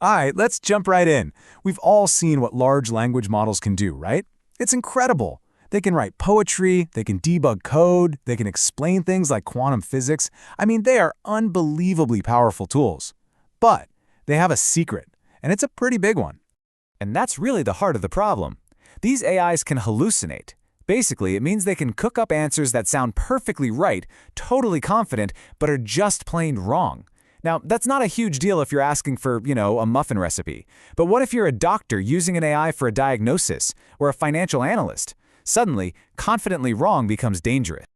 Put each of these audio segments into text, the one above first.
All right, let's jump right in. We've all seen what large language models can do, right? It's incredible. They can write poetry, they can debug code, they can explain things like quantum physics. I mean, they are unbelievably powerful tools. But they have a secret, and it's a pretty big one. And that's really the heart of the problem. These AIs can hallucinate. Basically, it means they can cook up answers that sound perfectly right, totally confident, but are just plain wrong. Now, that's not a huge deal if you're asking for, a muffin recipe. But what if you're a doctor using an AI for a diagnosis, or a financial analyst? Suddenly, confidently wrong becomes dangerous.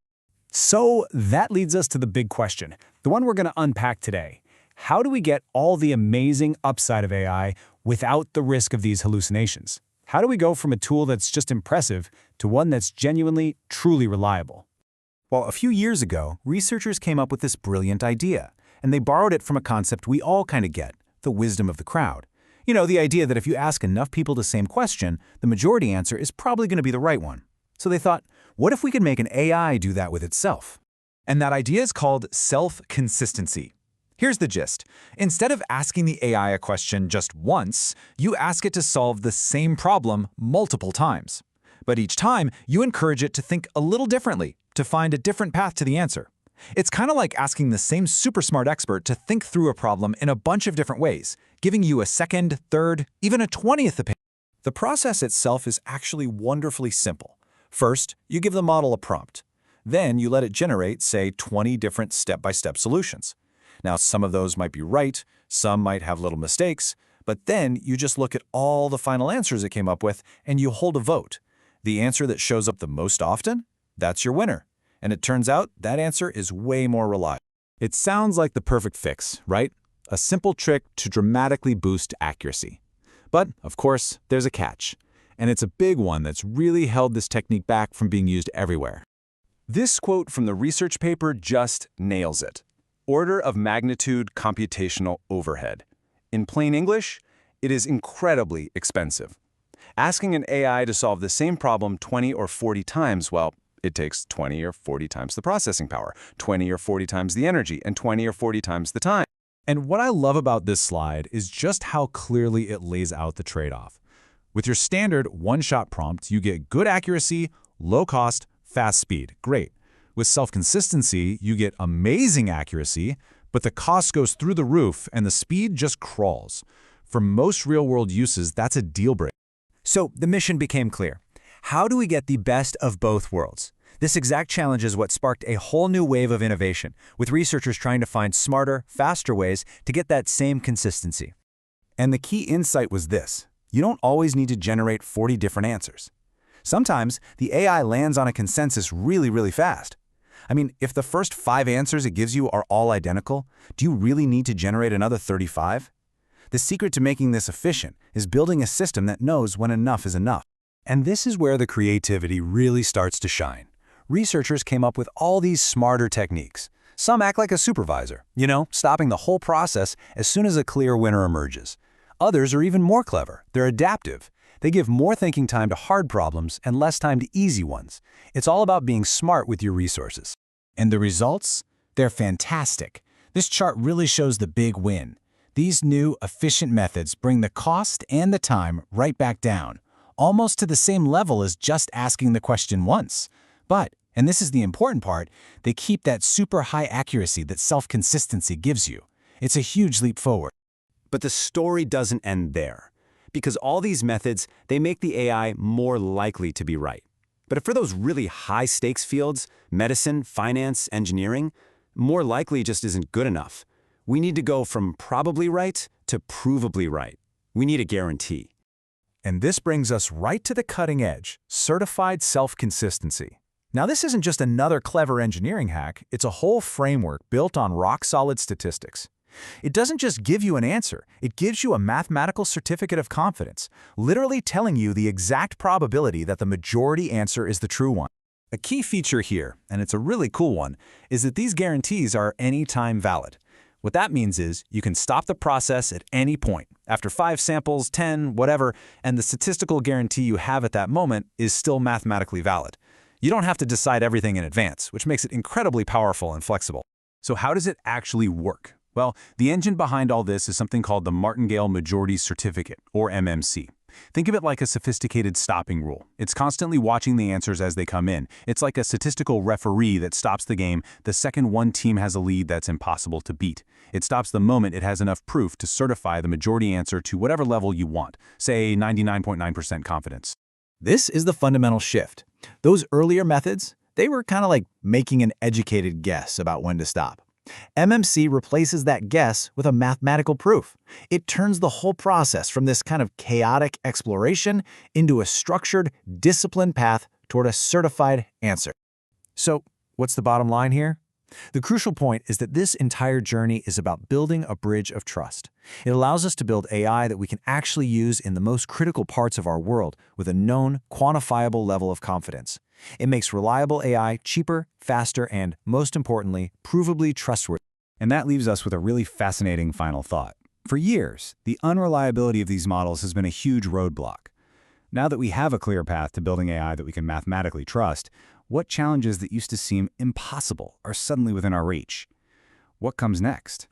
So that leads us to the big question, the one we're going to unpack today. How do we get all the amazing upside of AI without the risk of these hallucinations? How do we go from a tool that's just impressive to one that's genuinely, truly reliable? Well, a few years ago, researchers came up with this brilliant idea, and they borrowed it from a concept we all kind of get, the wisdom of the crowd. The idea that if you ask enough people the same question, the majority answer is probably going to be the right one. So they thought, what if we could make an AI do that with itself? And that idea is called self-consistency. Here's the gist. Instead of asking the AI a question just once, you ask it to solve the same problem multiple times. But each time, you encourage it to think a little differently, to find a different path to the answer. It's kind of like asking the same super smart expert to think through a problem in a bunch of different ways, giving you a second, third, even a 20th opinion. The process itself is actually wonderfully simple. First, you give the model a prompt. Then you let it generate, say, 20 different step-by-step solutions. Now, some of those might be right, some might have little mistakes, but then you just look at all the final answers it came up with and you hold a vote. The answer that shows up the most often, that's your winner. And it turns out that answer is way more reliable. It sounds like the perfect fix, right? A simple trick to dramatically boost accuracy. But, of course, there's a catch. And it's a big one that's really held this technique back from being used everywhere. This quote from the research paper just nails it. Order of magnitude computational overhead. In plain English, it is incredibly expensive. Asking an AI to solve the same problem 20 or 40 times, well, it takes 20 or 40 times the processing power, 20 or 40 times the energy, and 20 or 40 times the time. And what I love about this slide is just how clearly it lays out the trade-off. With your standard one-shot prompt, you get good accuracy, low cost, fast speed. Great. With self-consistency, you get amazing accuracy, but the cost goes through the roof and the speed just crawls. For most real-world uses, that's a deal breaker. So the mission became clear. How do we get the best of both worlds? This exact challenge is what sparked a whole new wave of innovation, with researchers trying to find smarter, faster ways to get that same consistency. And the key insight was this. You don't always need to generate 40 different answers. Sometimes, the AI lands on a consensus really, really fast. I mean, if the first 5 answers it gives you are all identical, do you really need to generate another 35? The secret to making this efficient is building a system that knows when enough is enough. And this is where the creativity really starts to shine. Researchers came up with all these smarter techniques. Some act like a supervisor, stopping the whole process as soon as a clear winner emerges. Others are even more clever. They're adaptive. They give more thinking time to hard problems and less time to easy ones. It's all about being smart with your resources. And the results? They're fantastic. This chart really shows the big win. These new, efficient methods bring the cost and the time right back down, almost to the same level as just asking the question once. But, and this is the important part, they keep that super high accuracy that self-consistency gives you. It's a huge leap forward. But the story doesn't end there. Because all these methods, they make the AI more likely to be right. But for those really high-stakes fields, medicine, finance, engineering, more likely just isn't good enough. We need to go from probably right to provably right. We need a guarantee. And this brings us right to the cutting edge, certified self-consistency. Now, this isn't just another clever engineering hack, it's a whole framework built on rock-solid statistics. It doesn't just give you an answer, it gives you a mathematical certificate of confidence, literally telling you the exact probability that the majority answer is the true one. A key feature here, and it's a really cool one, is that these guarantees are anytime valid. What that means is you can stop the process at any point, after 5 samples, 10, whatever, and the statistical guarantee you have at that moment is still mathematically valid. You don't have to decide everything in advance, which makes it incredibly powerful and flexible. So how does it actually work? Well, the engine behind all this is something called the Martingale Majority Certificate, or MMC. Think of it like a sophisticated stopping rule. It's constantly watching the answers as they come in. It's like a statistical referee that stops the game the second one team has a lead that's impossible to beat. It stops the moment it has enough proof to certify the majority answer to whatever level you want, say 99.9% confidence. This is the fundamental shift. Those earlier methods, they were kind of like making an educated guess about when to stop. MMC replaces that guess with a mathematical proof. It turns the whole process from this kind of chaotic exploration into a structured, disciplined path toward a certified answer. So, what's the bottom line here? The crucial point is that this entire journey is about building a bridge of trust. It allows us to build AI that we can actually use in the most critical parts of our world with a known, quantifiable level of confidence. It makes reliable AI cheaper, faster, and, most importantly, provably trustworthy. And that leaves us with a really fascinating final thought. For years, the unreliability of these models has been a huge roadblock. Now that we have a clear path to building AI that we can mathematically trust, what challenges that used to seem impossible are suddenly within our reach? What comes next?